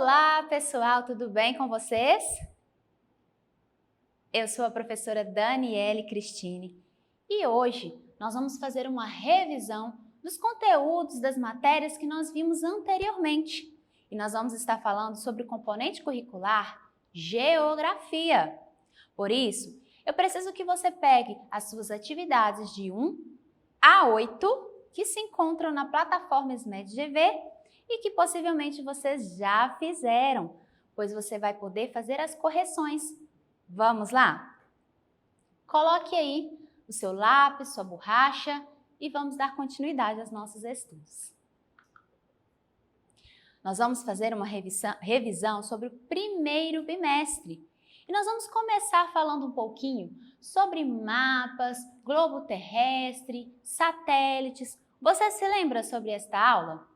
Olá, pessoal, tudo bem com vocês? Eu sou a professora Daniele Cristine e hoje nós vamos fazer uma revisão dos conteúdos das matérias que nós vimos anteriormente. E nós vamos estar falando sobre o componente curricular Geografia. Por isso, eu preciso que você pegue as suas atividades de 1 a 8 que se encontram na plataforma SMED GV e que possivelmente vocês já fizeram, pois você vai poder fazer as correções. Vamos lá? Coloque aí o seu lápis, sua borracha e vamos dar continuidade aos nossos estudos. Nós vamos fazer uma revisão sobre o primeiro bimestre. E nós vamos começar falando um pouquinho sobre mapas, globo terrestre, satélites. Você se lembra sobre esta aula?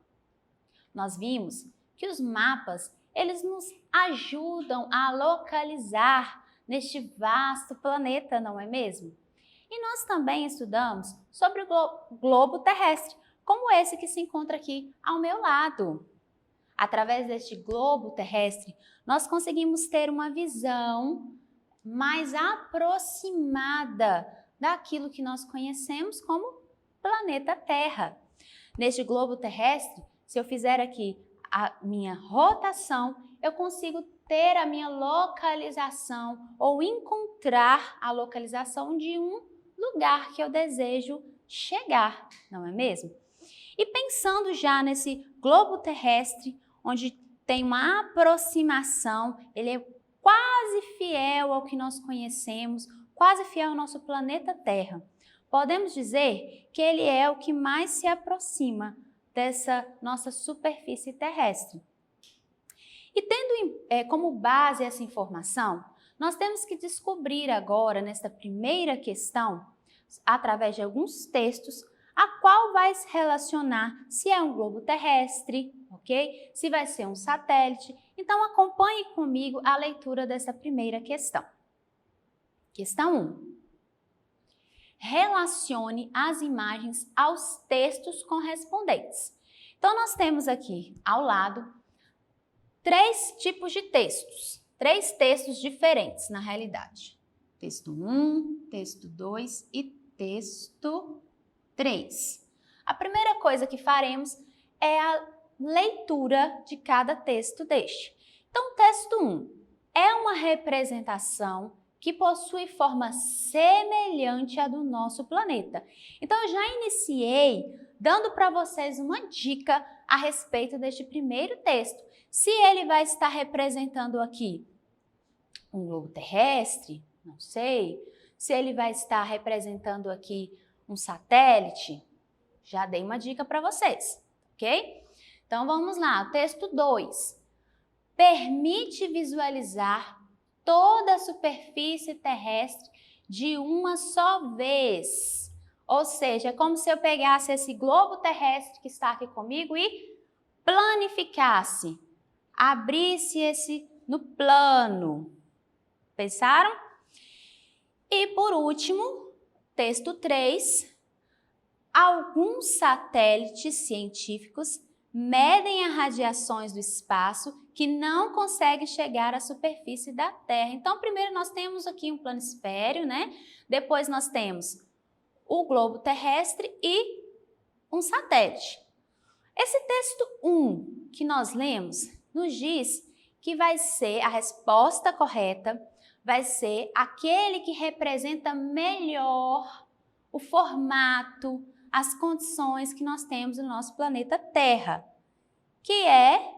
Nós vimos que os mapas, eles nos ajudam a localizar neste vasto planeta, não é mesmo? E nós também estudamos sobre o globo terrestre, como esse que se encontra aqui ao meu lado. Através deste globo terrestre, nós conseguimos ter uma visão mais aproximada daquilo que nós conhecemos como planeta Terra. Neste globo terrestre, se eu fizer aqui a minha rotação, eu consigo ter a minha localização ou encontrar a localização de um lugar que eu desejo chegar, não é mesmo? E pensando já nesse globo terrestre, onde tem uma aproximação, ele é quase fiel ao que nós conhecemos, quase fiel ao nosso planeta Terra. Podemos dizer que ele é o que mais se aproxima dessa nossa superfície terrestre. E tendo como base essa informação, nós temos que descobrir agora, nesta primeira questão, através de alguns textos, a qual vai se relacionar se é um globo terrestre, ok? Se vai ser um satélite. Então, acompanhe comigo a leitura dessa primeira questão. Questão 1. Relacione as imagens aos textos correspondentes. Então, nós temos aqui ao lado 3 tipos de textos. 3 textos diferentes, na realidade. Texto 1, texto 2 e texto 3. A primeira coisa que faremos é a leitura de cada texto deste. Então, texto 1 é uma representação que possui forma semelhante à do nosso planeta. Então, eu já iniciei dando para vocês uma dica a respeito deste primeiro texto. Se ele vai estar representando aqui um globo terrestre, não sei. Se ele vai estar representando aqui um satélite, já dei uma dica para vocês, ok? Então, vamos lá, texto 2. Permite visualizar toda a superfície terrestre de uma só vez. Ou seja, é como se eu pegasse esse globo terrestre que está aqui comigo e planificasse, abrisse esse no plano. Pensaram? E por último, texto 3, alguns satélites científicos medem as radiações do espaço que não conseguem chegar à superfície da Terra. Então, primeiro nós temos aqui um planisfério, né? Depois nós temos o globo terrestre e um satélite. Esse texto 1 que nós lemos nos diz que vai ser a resposta correta, vai ser aquele que representa melhor o formato, as condições que nós temos no nosso planeta Terra, que é,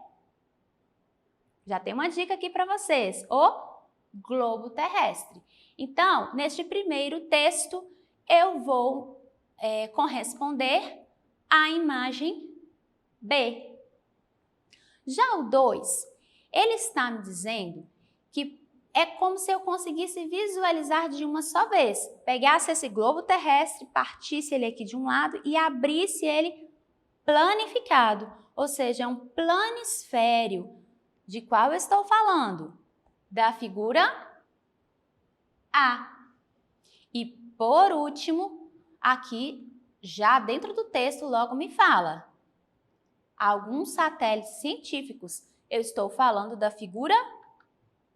já tem uma dica aqui para vocês, o globo terrestre. Então, neste primeiro texto, eu vou corresponder à imagem B. Já o 2, ele está me dizendo que é como se eu conseguisse visualizar de uma só vez. Pegasse esse globo terrestre, partisse ele aqui de um lado e abrisse ele planificado. Ou seja, é um planisfério. De qual eu estou falando? Da figura A. E por último, aqui, já dentro do texto, logo me fala. Alguns satélites científicos Eu estou falando da figura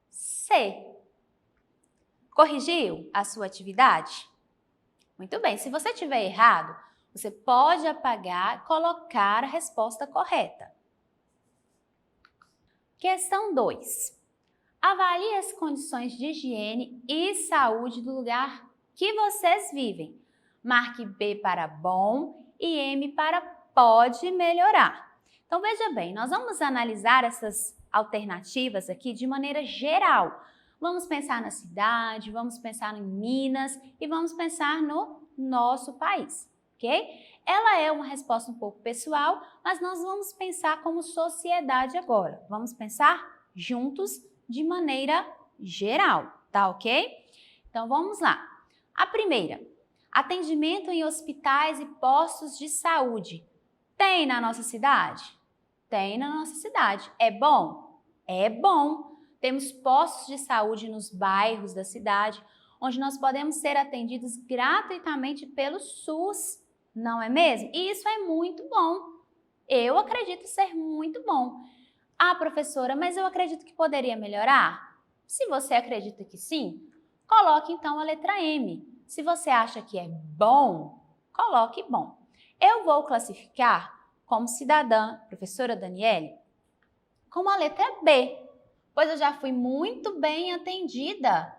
C. Corrigiu a sua atividade? Muito bem, se você tiver errado, você pode apagar e colocar a resposta correta. Questão 2. Avalie as condições de higiene e saúde do lugar que vocês vivem. Marque B para bom e M para pode melhorar. Então, veja bem, nós vamos analisar essas alternativas aqui de maneira geral. Vamos pensar na cidade, vamos pensar em Minas e vamos pensar no nosso país, ok? Ela é uma resposta um pouco pessoal, mas nós vamos pensar como sociedade agora. Vamos pensar juntos de maneira geral, tá ok? Então, vamos lá. A primeira, atendimento em hospitais e postos de saúde. Tem na nossa cidade? Tem na nossa cidade. É bom? É bom. Temos postos de saúde nos bairros da cidade, onde nós podemos ser atendidos gratuitamente pelo SUS, não é mesmo? E isso é muito bom. Eu acredito ser muito bom. Ah, professora, mas eu acredito que poderia melhorar? Se você acredita que sim, coloque então a letra M. Se você acha que é bom, coloque bom. Eu vou classificar como cidadã, professora Daniele, com a letra B, pois eu já fui muito bem atendida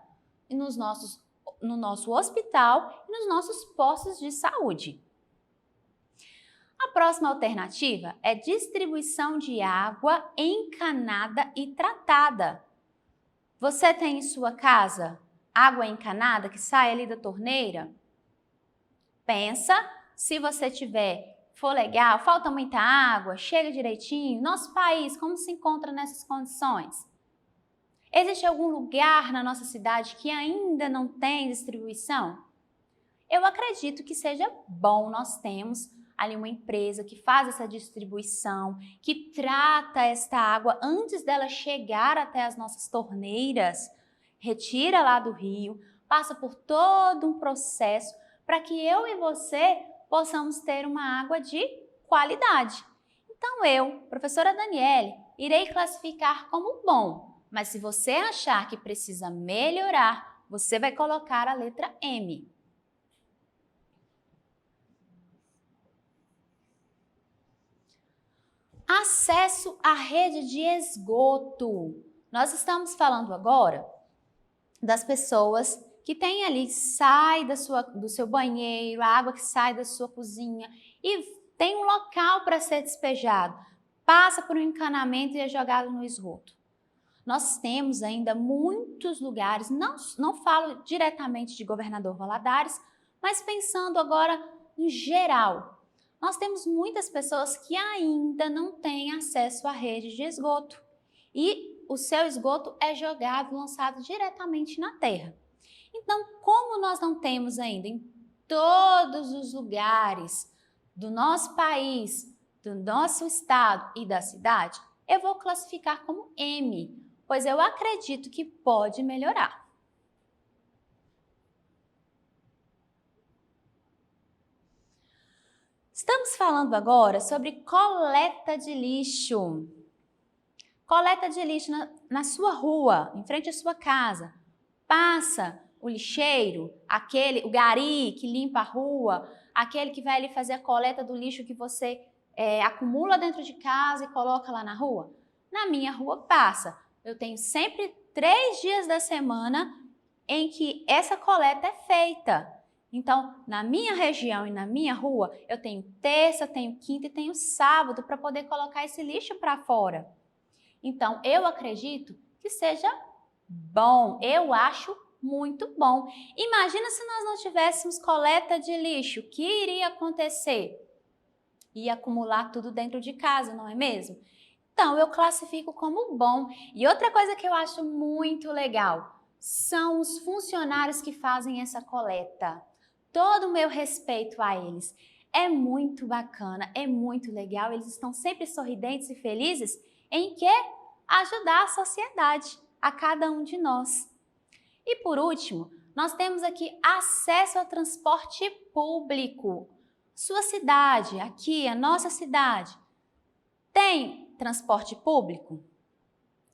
no nosso hospital e nos nossos postos de saúde. A próxima alternativa é distribuição de água encanada e tratada. Você tem em sua casa água encanada que sai ali da torneira? Pensa, se você tiver, for legal, falta muita água, chega direitinho. Nosso país, como se encontra nessas condições? Existe algum lugar na nossa cidade que ainda não tem distribuição? Eu acredito que seja bom nós temos ali uma empresa que faz essa distribuição, que trata esta água antes dela chegar até as nossas torneiras, retira lá do rio, passa por todo um processo para que eu e você possamos ter uma água de qualidade. Então eu, professora Daniele, irei classificar como bom, mas se você achar que precisa melhorar, você vai colocar a letra M. Acesso à rede de esgoto. Nós estamos falando agora das pessoas que têm ali, sai do seu banheiro, a água que sai da sua cozinha e tem um local para ser despejado, passa por um encanamento e é jogado no esgoto. Nós temos ainda muitos lugares, não falo diretamente de Governador Valadares, mas pensando agora em geral. Nós temos muitas pessoas que ainda não têm acesso à rede de esgoto e o seu esgoto é jogado, lançado diretamente na terra. Então, como nós não temos ainda em todos os lugares do nosso país, do nosso estado e da cidade, eu vou classificar como M, pois eu acredito que pode melhorar. Estamos falando agora sobre coleta de lixo. Coleta de lixo na sua rua, em frente à sua casa. Passa o lixeiro, o gari que limpa a rua, aquele que vai ali fazer a coleta do lixo que você acumula dentro de casa e coloca lá na rua. Na minha rua passa. Eu tenho sempre 3 dias da semana em que essa coleta é feita. Então, na minha região e na minha rua, eu tenho terça, tenho quinta e tenho sábado para poder colocar esse lixo para fora. Então, eu acredito que seja bom, eu acho muito bom. Imagina se nós não tivéssemos coleta de lixo, o que iria acontecer? Ia acumular tudo dentro de casa, não é mesmo? Então, eu classifico como bom. E outra coisa que eu acho muito legal são os funcionários que fazem essa coleta. Todo o meu respeito a eles. É muito bacana, é muito legal. Eles estão sempre sorridentes e felizes em que ajudar a sociedade, a cada um de nós. E por último, nós temos aqui acesso ao transporte público. Sua cidade, aqui, a nossa cidade, tem transporte público?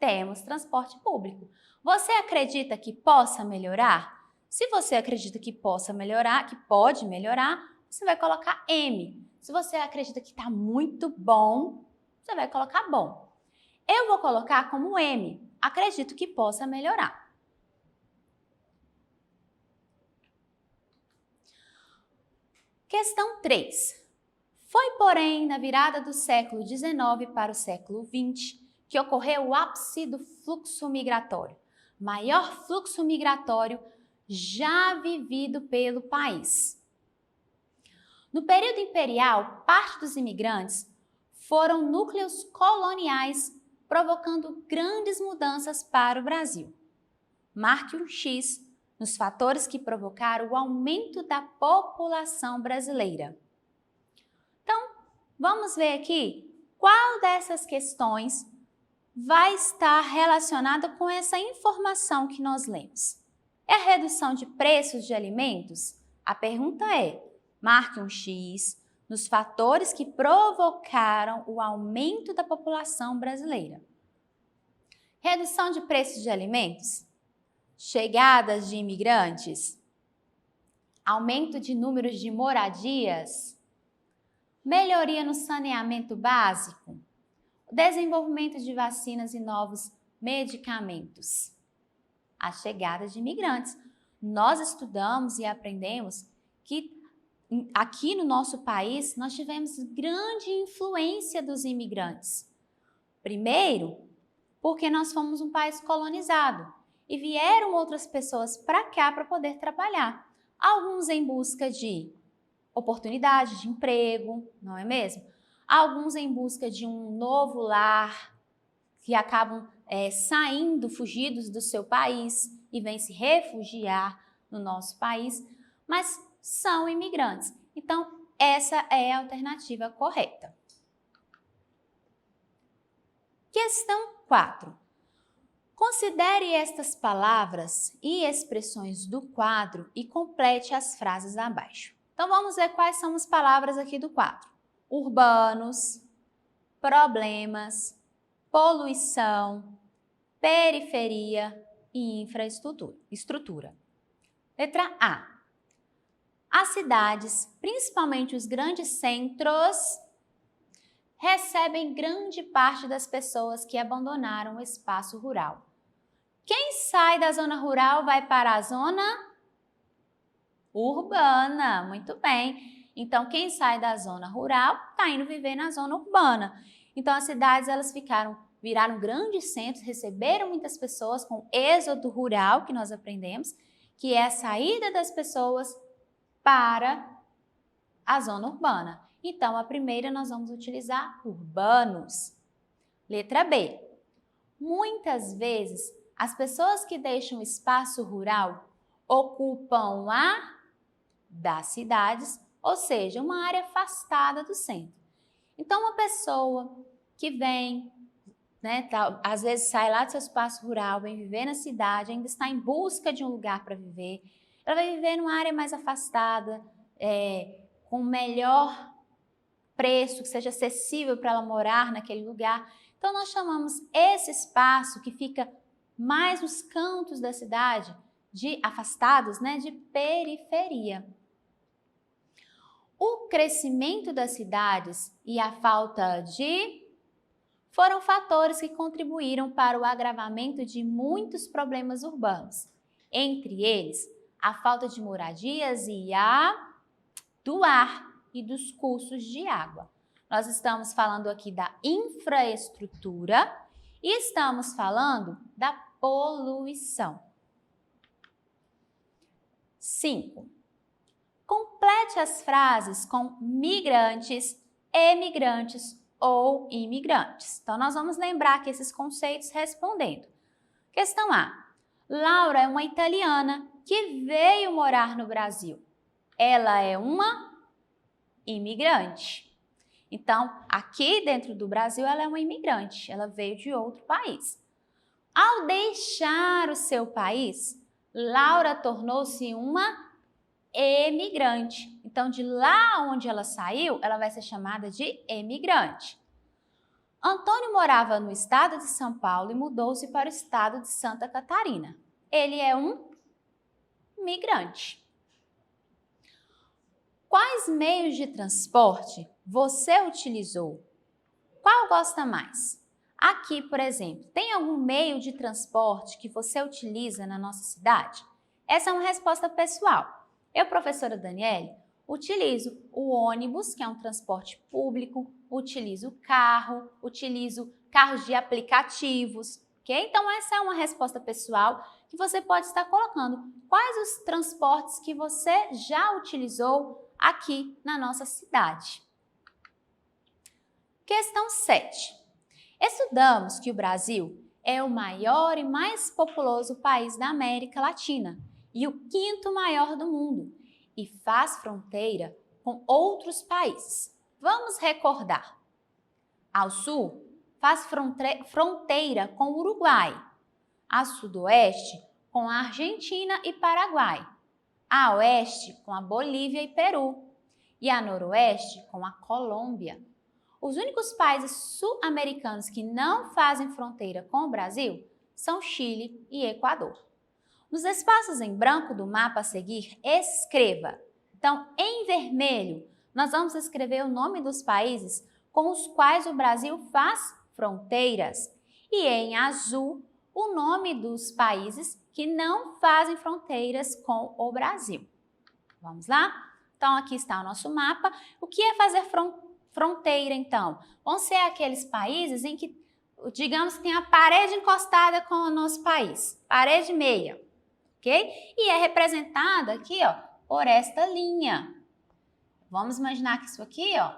Temos transporte público. Você acredita que possa melhorar? Se você acredita que possa melhorar, que pode melhorar, você vai colocar M. Se você acredita que está muito bom, você vai colocar bom. Eu vou colocar como M. Acredito que possa melhorar. Questão 3. Foi, porém, na virada do século XIX para o século XX que ocorreu o ápice do fluxo migratório, maior fluxo migratório já vivido pelo país. No período imperial, parte dos imigrantes foram núcleos coloniais, provocando grandes mudanças para o Brasil. Marque um X nos fatores que provocaram o aumento da população brasileira. Então, vamos ver aqui qual dessas questões vai estar relacionada com essa informação que nós lemos. É a redução de preços de alimentos? A pergunta é: marque um X nos fatores que provocaram o aumento da população brasileira. Redução de preços de alimentos? Chegadas de imigrantes? Aumento de números de moradias? Melhoria no saneamento básico? Desenvolvimento de vacinas e novos medicamentos? A chegada de imigrantes. Nós estudamos e aprendemos que aqui no nosso país nós tivemos grande influência dos imigrantes. Primeiro, porque nós fomos um país colonizado e vieram outras pessoas para cá para poder trabalhar. Alguns em busca de oportunidade de emprego, não é mesmo? Alguns em busca de um novo lar, que acabam saindo, fugidos do seu país e vêm se refugiar no nosso país, mas são imigrantes. Então, essa é a alternativa correta. Questão 4. Considere estas palavras e expressões do quadro e complete as frases abaixo. Então, vamos ver quais são as palavras aqui do quadro. Urbanos, problemas, poluição, periferia e infraestrutura. Letra A. As cidades, principalmente os grandes centros, recebem grande parte das pessoas que abandonaram o espaço rural. Quem sai da zona rural vai para a zona urbana. Muito bem. Então, quem sai da zona rural está indo viver na zona urbana. Então, as cidades elas viraram grandes centros, receberam muitas pessoas com êxodo rural, que nós aprendemos, que é a saída das pessoas para a zona urbana. Então, a primeira nós vamos utilizar urbanos. Letra B. Muitas vezes, as pessoas que deixam o espaço rural ocupam a das cidades, ou seja, uma área afastada do centro. Então, uma pessoa que vem, às vezes sai lá do seu espaço rural, vem viver na cidade, ainda está em busca de um lugar para viver, ela vai viver numa área mais afastada, com melhor preço, que seja acessível para ela morar naquele lugar. Então, nós chamamos esse espaço que fica mais nos cantos da cidade, de afastados, de periferia. O crescimento das cidades e a falta de foram fatores que contribuíram para o agravamento de muitos problemas urbanos. Entre eles, a falta de moradias e do ar e dos cursos de água. Nós estamos falando aqui da infraestrutura e estamos falando da poluição. 5. Complete as frases com migrantes, emigrantes ou imigrantes. Então, nós vamos lembrar aqui esses conceitos respondendo. Questão A. Laura é uma italiana que veio morar no Brasil. Ela é uma imigrante. Então, aqui dentro do Brasil, ela é uma imigrante. Ela veio de outro país. Ao deixar o seu país, Laura tornou-se uma emigrante. Então, de lá onde ela saiu, ela vai ser chamada de emigrante. Antônio morava no estado de São Paulo e mudou-se para o estado de Santa Catarina. Ele é um migrante. Quais meios de transporte você utilizou? Qual gosta mais? Aqui, por exemplo, tem algum meio de transporte que você utiliza na nossa cidade? Essa é uma resposta pessoal. Eu, professora Daniele, utilizo o ônibus, que é um transporte público, utilizo o carro, utilizo carros de aplicativos, ok? Então, essa é uma resposta pessoal que você pode estar colocando. Quais os transportes que você já utilizou aqui na nossa cidade? Questão 7. Estudamos que o Brasil é o maior e mais populoso país da América Latina e o quinto maior do mundo e faz fronteira com outros países. Vamos recordar. Ao sul, faz fronteira com o Uruguai, a sudoeste com a Argentina e Paraguai, a oeste com a Bolívia e Peru e a noroeste com a Colômbia. Os únicos países sul-americanos que não fazem fronteira com o Brasil são Chile e Equador. Nos espaços em branco do mapa a seguir, escreva. Então, em vermelho, nós vamos escrever o nome dos países com os quais o Brasil faz fronteiras. E em azul, o nome dos países que não fazem fronteiras com o Brasil. Vamos lá? Então, aqui está o nosso mapa. O que é fazer fronteira, então? Vão ser aqueles países em que, digamos, tem a parede encostada com o nosso país. Parede meia. Ok? E é representada aqui, ó, por esta linha. Vamos imaginar que isso aqui, ó,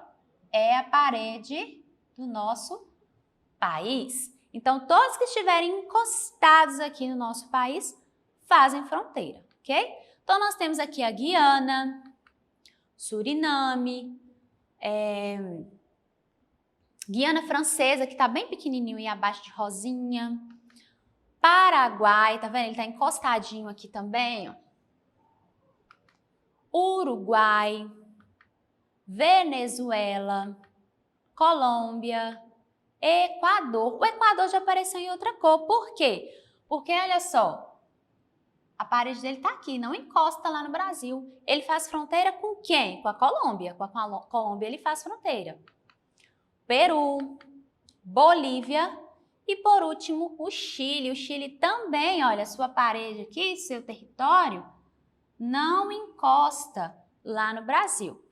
é a parede do nosso país. Então, todos que estiverem encostados aqui no nosso país fazem fronteira, ok? Então, nós temos aqui a Guiana, Suriname, Guiana Francesa, que está bem pequenininho e abaixo de rosinha. Paraguai, tá vendo? Ele está encostadinho aqui também, ó. Uruguai, Venezuela, Colômbia, Equador. O Equador já apareceu em outra cor. Por quê? Porque, olha só, a parede dele está aqui, não encosta lá no Brasil. Ele faz fronteira com quem? Com a Colômbia. Com a Colômbia ele faz fronteira. Peru, Bolívia e, por último, o Chile. O Chile também, olha, sua parede aqui, seu território, não encosta lá no Brasil.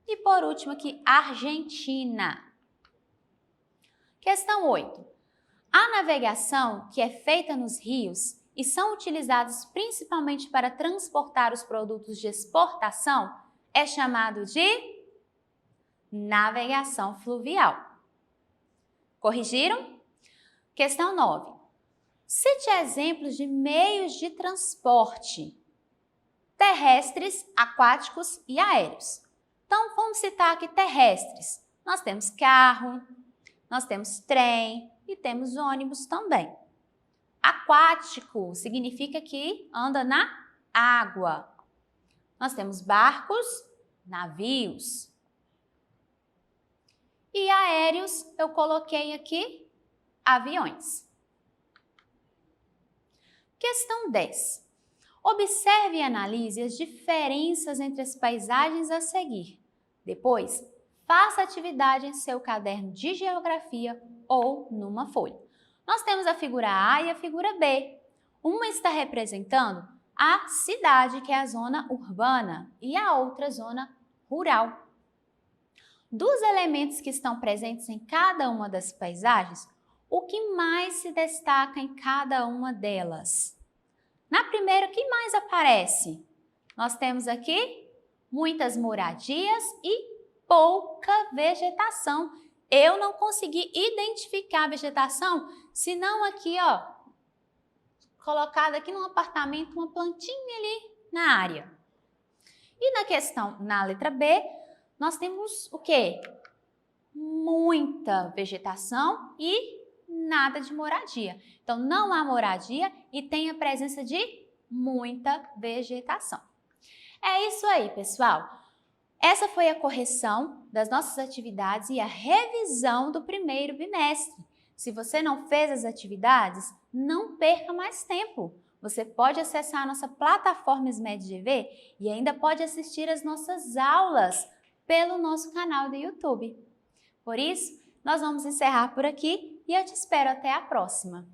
E, por último, aqui, Argentina. Questão 8. A navegação que é feita nos rios e são utilizados principalmente para transportar os produtos de exportação é chamado de navegação fluvial. Corrigiram? Questão 9. Cite exemplos de meios de transporte terrestres, aquáticos e aéreos. Então, vamos citar aqui terrestres. Nós temos carro, nós temos trem e temos ônibus também. Aquático significa que anda na água. Nós temos barcos, navios. E aéreos, eu coloquei aqui aviões. Questão 10. Observe e analise as diferenças entre as paisagens a seguir. Depois, faça atividade em seu caderno de geografia ou numa folha. Nós temos a figura A e a figura B. Uma está representando a cidade, que é a zona urbana, e a outra zona rural. Dos elementos que estão presentes em cada uma das paisagens, o que mais se destaca em cada uma delas? Na primeira, o que mais aparece? Nós temos aqui muitas moradias e pouca vegetação. Eu não consegui identificar a vegetação, senão aqui, ó, colocada aqui num apartamento, uma plantinha ali na área. E na questão, na letra B, nós temos o quê? Muita vegetação e nada de moradia. Então, não há moradia e tem a presença de muita vegetação. É isso aí, pessoal. Essa foi a correção das nossas atividades e a revisão do primeiro bimestre. Se você não fez as atividades, não perca mais tempo. Você pode acessar a nossa plataforma SMED-GV e ainda pode assistir as nossas aulas pelo nosso canal do YouTube. Por isso, nós vamos encerrar por aqui e eu te espero até a próxima.